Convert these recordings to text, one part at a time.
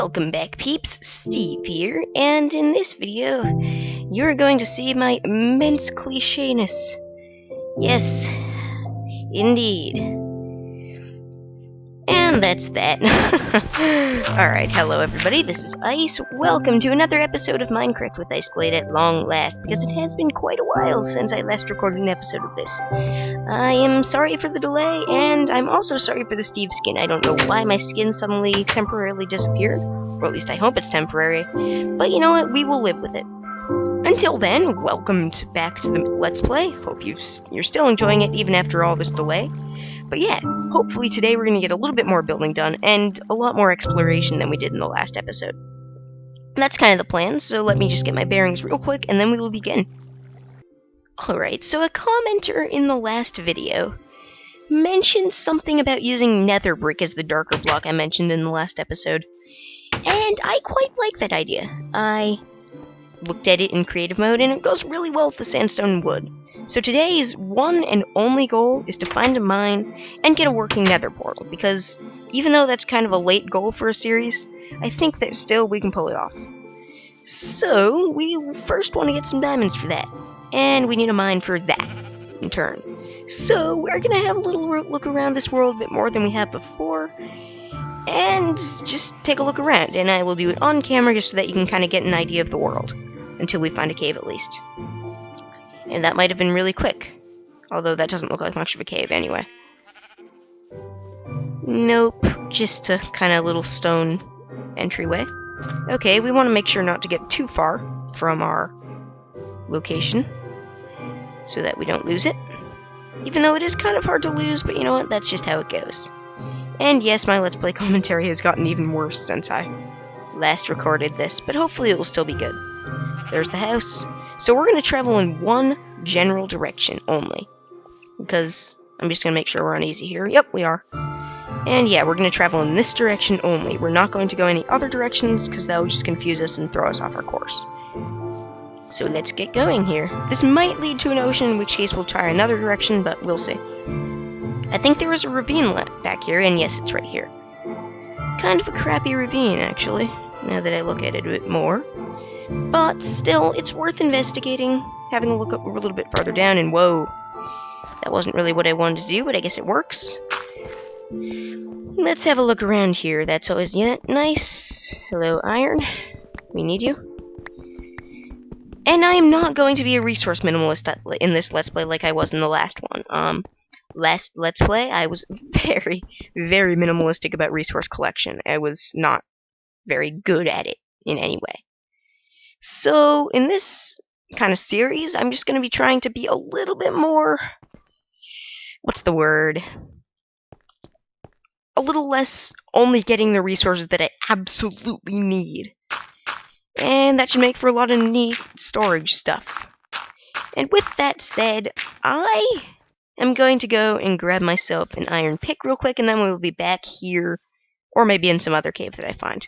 Welcome back, peeps. Steve here, and in this video, you're going to see my immense clichéness. Yes, indeed. And that's that. Alright, hello everybody, this is Ice. Welcome to another episode of Minecraft with Iceglade at long last, because it has been quite a while since I last recorded an episode of this. I am sorry for the delay, and I'm also sorry for the Steve skin. I don't know why my skin suddenly temporarily disappeared, or at least I hope it's temporary, but you know what, we will live with it. Until then, welcome back to the Let's Play. Hope you're still enjoying it even after all this delay. But yeah, hopefully today we're going to get a little bit more building done, and a lot more exploration than we did in the last episode. And that's kind of the plan, so let me just get my bearings real quick, and then we will begin. Alright, so a commenter in the last video mentioned something about using nether brick as the darker block I mentioned in the last episode. And I quite like that idea. I looked at it in creative mode, and it goes really well with the sandstone and wood. So today's one and only goal is to find a mine and get a working nether portal, because even though that's kind of a late goal for a series, I think that still we can pull it off. So we first want to get some diamonds for that, and we need a mine for that in turn. So we're going to have a little look around this world a bit more than we have before, and just take a look around, and I will do it on camera just so that you can kind of get an idea of the world, until we find a cave at least. And that might have been really quick. Although that doesn't look like much of a cave anyway. Nope, just a kind of little stone entryway. Okay, we want to make sure not to get too far from our location, so that we don't lose it. Even though it is kind of hard to lose, but you know what, that's just how it goes. And yes, my Let's Play commentary has gotten even worse since I last recorded this, but hopefully it will still be good. There's the house. So we're going to travel in one general direction only, because I'm just going to make sure we're on easy here. Yep, we are. And yeah, we're going to travel in this direction only. We're not going to go any other directions, because that will just confuse us and throw us off our course. So let's get going here. This might lead to an ocean, in which case we'll try another direction, but we'll see. I think there was a ravine back here, and yes, it's right here. Kind of a crappy ravine, actually, now that I look at it a bit more. But still, it's worth investigating, having a look up a little bit farther down, and whoa, that wasn't really what I wanted to do, but I guess it works. Let's have a look around here. That's always nice. Hello, iron. We need you. And I am not going to be a resource minimalist in this Let's Play like I was in the last one. Last Let's Play, I was very, very minimalistic about resource collection. I was not very good at it in any way. So, in this kind of series, I'm just going to be trying to be a little bit more... what's the word? A little less only getting the resources that I absolutely need. And that should make for a lot of neat storage stuff. And with that said, I am going to go and grab myself an iron pick real quick, and then we will be back here, or maybe in some other cave that I find.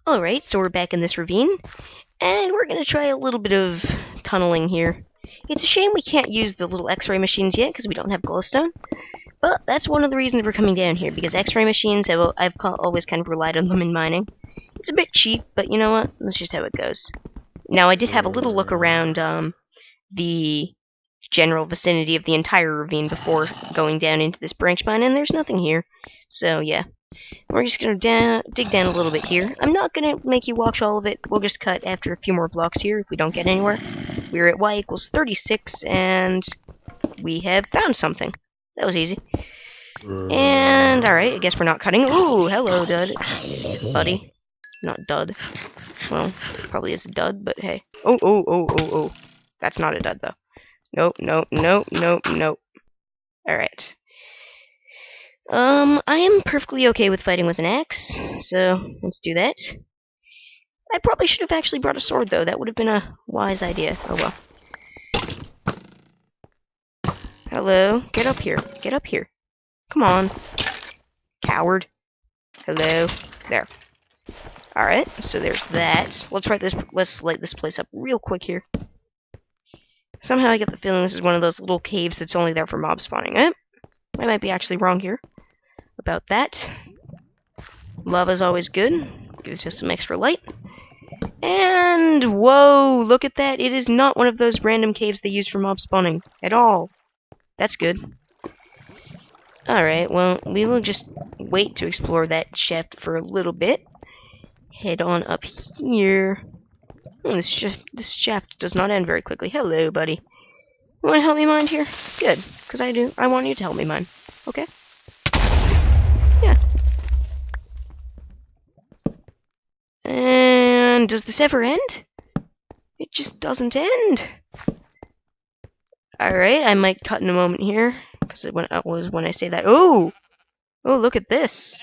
Alright, so we're back in this ravine. And we're going to try a little bit of tunneling here. It's a shame we can't use the little x-ray machines yet, because we don't have glowstone. But that's one of the reasons we're coming down here, because x-ray machines, I've always kind of relied on them in mining. It's a bit cheap, but you know what? That's just how it goes. Now, I did have a little look around the general vicinity of the entire ravine before going down into this branch mine, and there's nothing here. So, yeah. We're just going to dig down a little bit here. I'm not going to make you watch all of it. We'll just cut after a few more blocks here if we don't get anywhere. We're at y equals 36, and we have found something. That was easy. And, alright, I guess we're not cutting. Ooh, hello, dud. Buddy. Not dud. Well, probably is a dud, but hey. Oh. That's not a dud, though. Nope. Alright. I am perfectly okay with fighting with an axe, so let's do that. I probably should have actually brought a sword, though. That would have been a wise idea. Oh well. Hello? Get up here. Get up here. Come on. Coward. Hello? There. Alright, so there's that. Let's light this place up real quick here. Somehow I get the feeling this is one of those little caves that's only there for mob spawning. I might be actually wrong here about that. Lava's always good. Gives us some extra light. And, whoa, look at that. It is not one of those random caves they use for mob spawning at all. That's good. Alright, well, we will just wait to explore that shaft for a little bit. Head on up here. This shaft does not end very quickly. Hello, buddy. You want to help me mine here? Good, because I do. I want you to help me mine. Okay? Yeah. And does this ever end? It just doesn't end. Alright, I might cut in a moment here, because it was when I say that. Oh! Oh, look at this.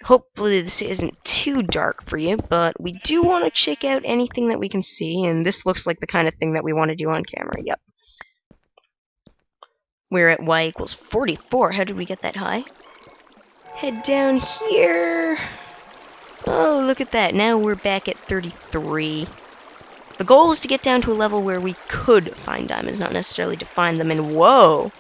Hopefully this isn't too dark for you, but we do want to check out anything that we can see, and this looks like the kind of thing that we want to do on camera. Yep. We're at y equals 44. How did we get that high? Head down here. Oh, look at that. Now we're back at 33. The goal is to get down to a level where we could find diamonds, not necessarily to find them, and whoa!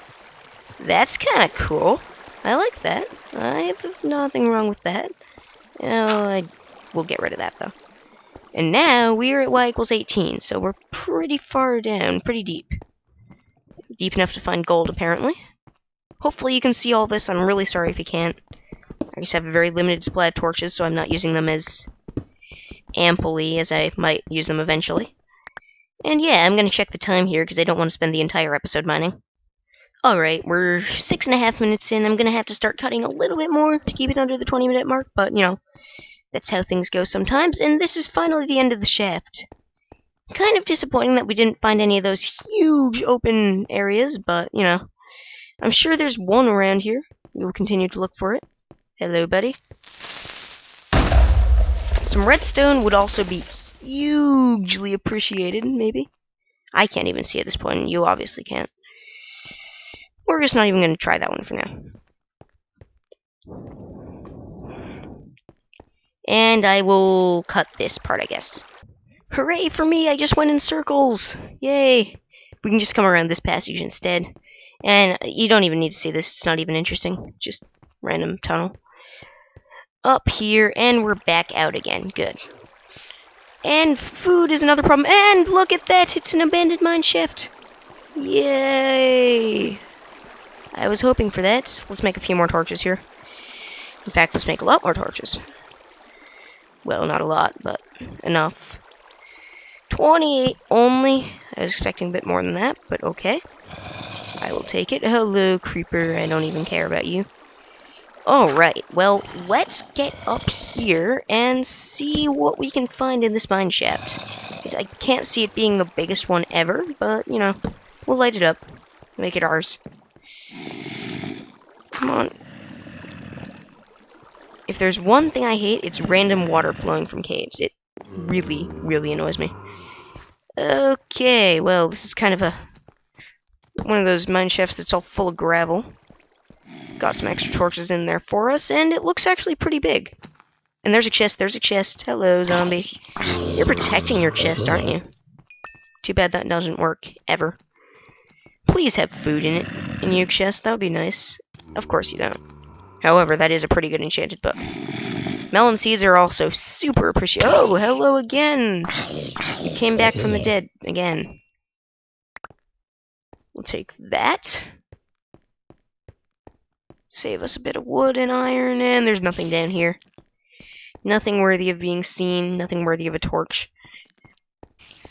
That's kind of cool. I like that. I have nothing wrong with that. We'll get rid of that, though. And now, we're at y equals 18, so we're pretty far down, pretty deep. Deep enough to find gold, apparently. Hopefully you can see all this. I'm really sorry if you can't. I just have a very limited supply of torches, so I'm not using them as amply as I might use them eventually. And yeah, I'm going to check the time here, because I don't want to spend the entire episode mining. Alright, we're 6.5 minutes in. I'm gonna have to start cutting a little bit more to keep it under the 20-minute mark, but, you know, that's how things go sometimes, and this is finally the end of the shaft. Kind of disappointing that we didn't find any of those huge open areas, but, you know, I'm sure there's one around here. We will continue to look for it. Hello, buddy. Some redstone would also be hugely appreciated, maybe. I can't even see at this point, and you obviously can't. We're just not even going to try that one for now. And I will cut this part, I guess. Hooray for me! I just went in circles! Yay! We can just come around this passage instead. And you don't even need to see this. It's not even interesting. Just random tunnel. Up here, and we're back out again. Good. And food is another problem. And look at that! It's an abandoned mine shaft! Yay! I was hoping for that. Let's make a few more torches here. In fact, let's make a lot more torches. Well, not a lot, but enough. 28 only. I was expecting a bit more than that, but okay. I will take it. Hello, creeper. I don't even care about you. Alright, well, let's get up here and see what we can find in this mine shaft. I can't see it being the biggest one ever, but, you know, we'll light it up. Make it ours. Come on. If there's one thing I hate, it's random water flowing from caves. It really, really annoys me. Okay, well, this is kind of one of those mine shafts that's all full of gravel. Got some extra torches in there for us, and it looks actually pretty big. And there's a chest, there's a chest. Hello, zombie. You're protecting your chest, aren't you? Too bad that doesn't work, ever. Please have food in it, in your chest, that would be nice. Of course you don't. However, that is a pretty good enchanted book. Melon seeds are also super appreciated. Oh, hello again! You came back from the dead again. We'll take that. Save us a bit of wood and iron, and there's nothing down here. Nothing worthy of being seen, nothing worthy of a torch.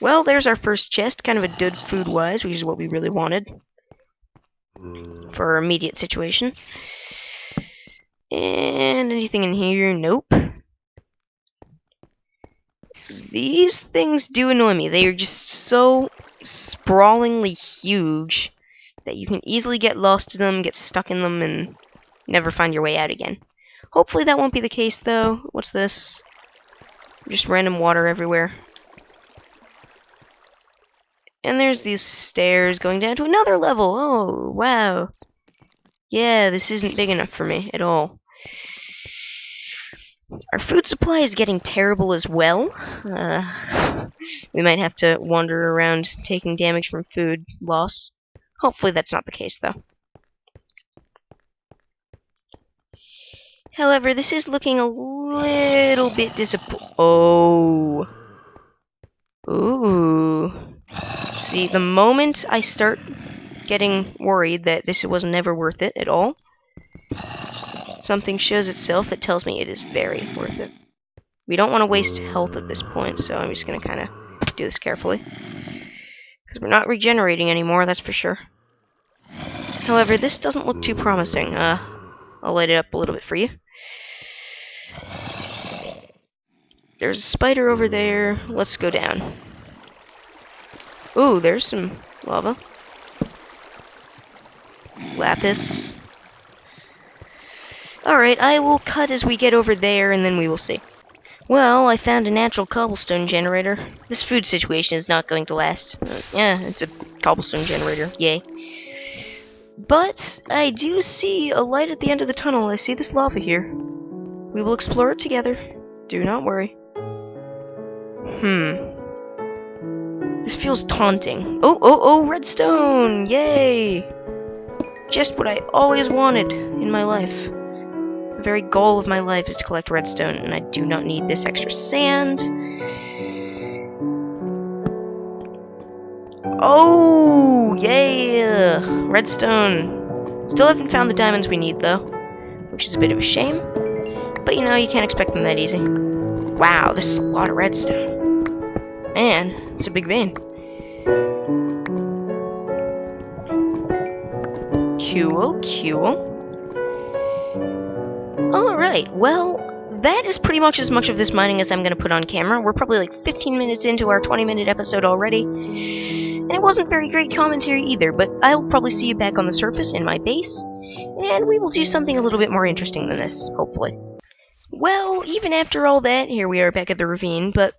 Well, there's our first chest, kind of a dud food-wise, which is what we really wanted for our immediate situation. And anything in here? Nope. These things do annoy me. They are just so sprawlingly huge that you can easily get lost in them, get stuck in them, and never find your way out again. Hopefully that won't be the case, though. What's this? Just random water everywhere. And there's these stairs going down to another level. Oh, wow. Yeah, this isn't big enough for me at all. Our food supply is getting terrible as well. We might have to wander around taking damage from food loss. Hopefully that's not the case, though. However, this is looking a little bit Oh. Ooh. See, the moment I start getting worried that this was never worth it at all, something shows itself that tells me it is very worth it. We don't want to waste health at this point, so I'm just going to kind of do this carefully. Because we're not regenerating anymore, that's for sure. However, this doesn't look too promising. I'll light it up a little bit for you. There's a spider over there. Let's go down. Ooh, there's some lava. Lapis. Alright, I will cut as we get over there, and then we will see. Well, I found a natural cobblestone generator. This food situation is not going to last. Yeah, it's a cobblestone generator. Yay. But I do see a light at the end of the tunnel. I see this lava here. We will explore it together. Do not worry. This feels taunting. Oh, redstone! Yay! Just what I always wanted in my life. The very goal of my life is to collect redstone, and I do not need this extra sand. Oh, yeah! Redstone. Still haven't found the diamonds we need, though, which is a bit of a shame. But, you know, you can't expect them that easy. Wow, this is a lot of redstone. Man, it's a big vein. Cool. Alright, well, that is pretty much as much of this mining as I'm going to put on camera. We're probably like 15 minutes into our 20-minute episode already. And it wasn't very great commentary either, but I'll probably see you back on the surface in my base. And we will do something a little bit more interesting than this, hopefully. Well, even after all that, here we are back at the ravine, but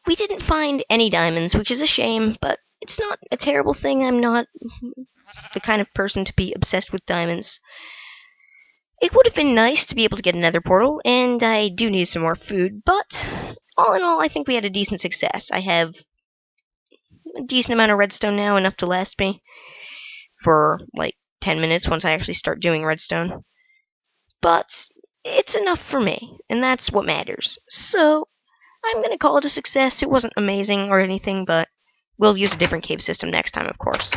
we didn't find any diamonds, which is a shame, but it's not a terrible thing. I'm not the kind of person to be obsessed with diamonds. It would have been nice to be able to get another portal, and I do need some more food, but all in all, I think we had a decent success. I have a decent amount of redstone now, enough to last me for like 10 minutes once I actually start doing redstone. But it's enough for me, and that's what matters. So I'm going to call it a success. It wasn't amazing or anything, but we'll use a different cave system next time, of course.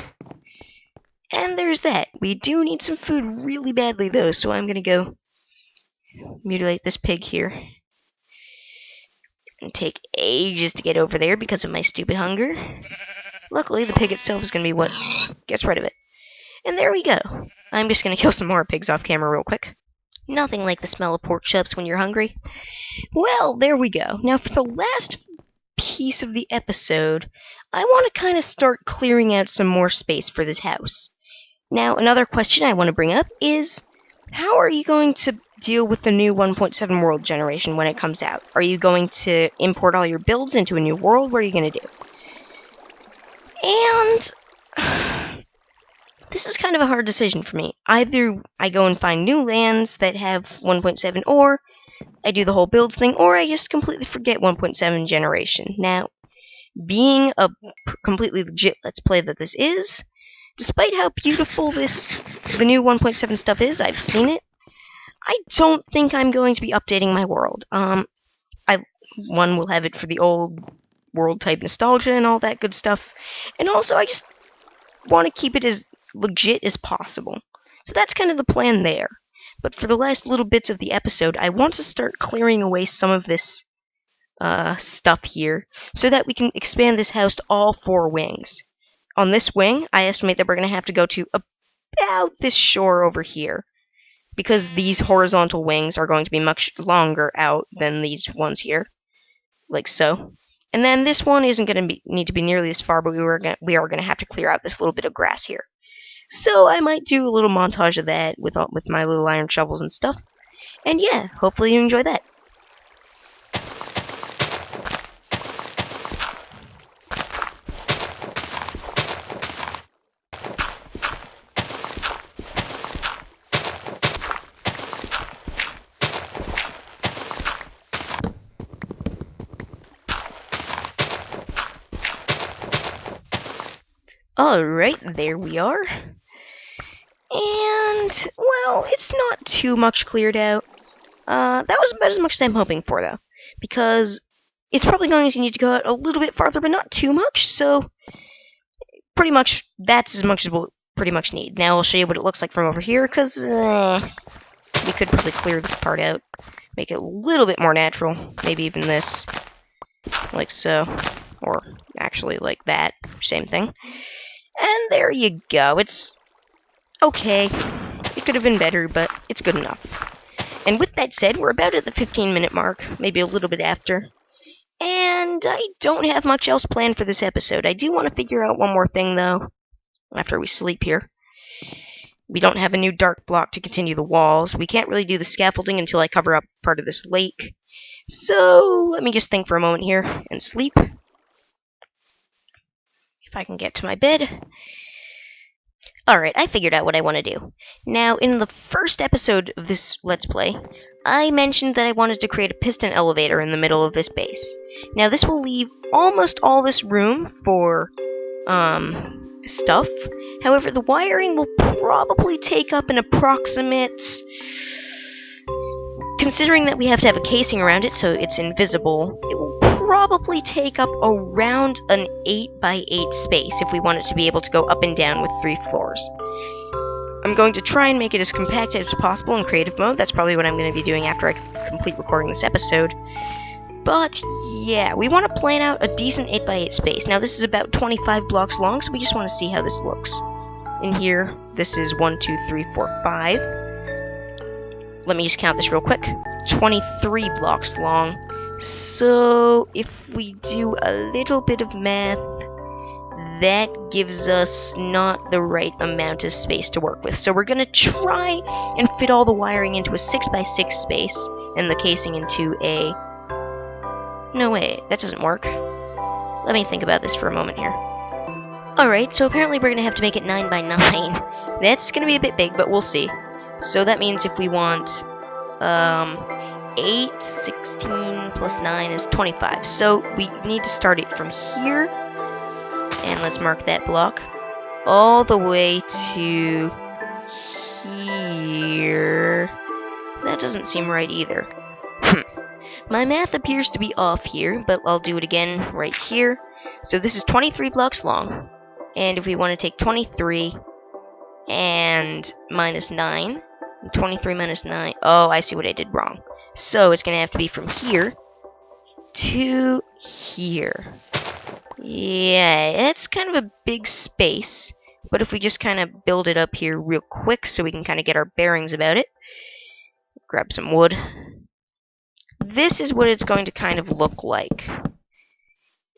And there's that. We do need some food really badly, though, so I'm going to go mutilate this pig here. And take ages to get over there because of my stupid hunger. Luckily, the pig itself is going to be what gets rid of it. And there we go. I'm just going to kill some more pigs off camera real quick. Nothing like the smell of pork chops when you're hungry. Well, there we go. Now, for the last piece of the episode, I want to kind of start clearing out some more space for this house. Now, another question I want to bring up is, how are you going to deal with the new 1.7 world generation when it comes out? Are you going to import all your builds into a new world? What are you going to do? And this is kind of a hard decision for me. Either I go and find new lands that have 1.7, or I do the whole builds thing, or I just completely forget 1.7 generation. Now, being a completely legit Let's Play that this is, despite how beautiful the new 1.7 stuff is, I've seen it, I don't think I'm going to be updating my world. One will have it for the old world type nostalgia and all that good stuff, and also I just want to keep it as legit as possible. So that's kind of the plan there. But for the last little bits of the episode, I want to start clearing away some of this stuff here, so that we can expand this house to all 4 wings. On this wing, I estimate that we're going to have to go to about this shore over here, because these horizontal wings are going to be much longer out than these ones here, like so. And then this one isn't going to need to be nearly as far, but we are going to have to clear out this little bit of grass here. So I might do a little montage of that with my little iron shovels and stuff. And yeah, hopefully you enjoy that. Alright, there we are. And, well, it's not too much cleared out. That was about as much as I'm hoping for, though, because it's probably going to need to go out a little bit farther, but not too much, so pretty much that's as much as we'll pretty much need. Now I'll show you what it looks like from over here, because we could probably clear this part out, make it a little bit more natural, maybe even this, like so, or actually like that, same thing. And there you go. It's okay. It could have been better, but it's good enough. And with that said, we're about at the 15-minute mark, maybe a little bit after. And I don't have much else planned for this episode. I do want to figure out one more thing, though, after we sleep here. We don't have a new dark block to continue the walls. We can't really do the scaffolding until I cover up part of this lake. So, let me just think for a moment here and sleep. If I can get to my bed. Alright, I figured out what I want to do. Now, in the first episode of this Let's Play, I mentioned that I wanted to create a piston elevator in the middle of this base. Now, this will leave almost all this room for, stuff. However, the wiring will probably take up an approximate... Considering that we have to have a casing around it so it's invisible, it will probably take up around an 8x8 space if we want it to be able to go up and down with 3 floors. I'm going to try and make it as compact as possible in creative mode. That's probably what I'm going to be doing after I complete recording this episode. But, yeah, we want to plan out a decent 8x8 space. Now, this is about 25 blocks long, so we just want to see how this looks. In here, this is 1, 2, 3, 4, 5. Let me just count this real quick. 23 blocks long. So, if we do a little bit of math, that gives us not the right amount of space to work with. So we're going to try and fit all the wiring into a 6x6 space, and the casing into a... No, wait, that doesn't work. Let me think about this for a moment here. Alright, so apparently we're going to have to make it 9x9. That's going to be a bit big, but we'll see. So that means if we want 8, 16 plus 9 is 25. So we need to start it from here. And let's mark that block. All the way to here. That doesn't seem right either. My math appears to be off here, but I'll do it again right here. So this is 23 blocks long. And if we want to take 23 and minus 9... 23 minus 9. Oh, I see what I did wrong. So it's going to have to be from here to here. Yeah, it's kind of a big space. But if we just kind of build it up here real quick so we can kind of get our bearings about it. Grab some wood. This is what it's going to kind of look like.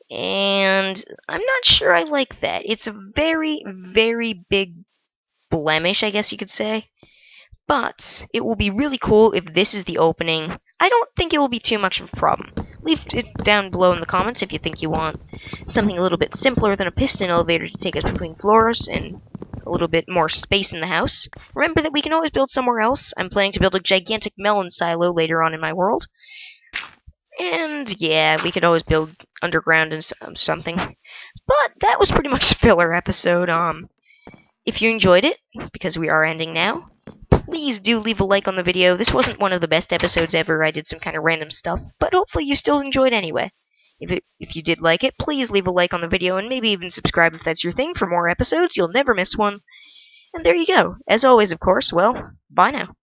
And I'm not sure I like that. It's a very, very big blemish, I guess you could say. But it will be really cool if this is the opening. I don't think it will be too much of a problem. Leave it down below in the comments if you think you want something a little bit simpler than a piston elevator to take us between floors and a little bit more space in the house. Remember that we can always build somewhere else. I'm planning to build a gigantic melon silo later on in my world. And yeah, we could always build underground and something. But that was pretty much a filler episode. If you enjoyed it, because we are ending now, please do leave a like on the video. This wasn't one of the best episodes ever. I did some kind of random stuff, but hopefully you still enjoyed anyway. If you did like it, please leave a like on the video and maybe even subscribe if that's your thing for more episodes. You'll never miss one. And there you go. As always, of course, well, bye now.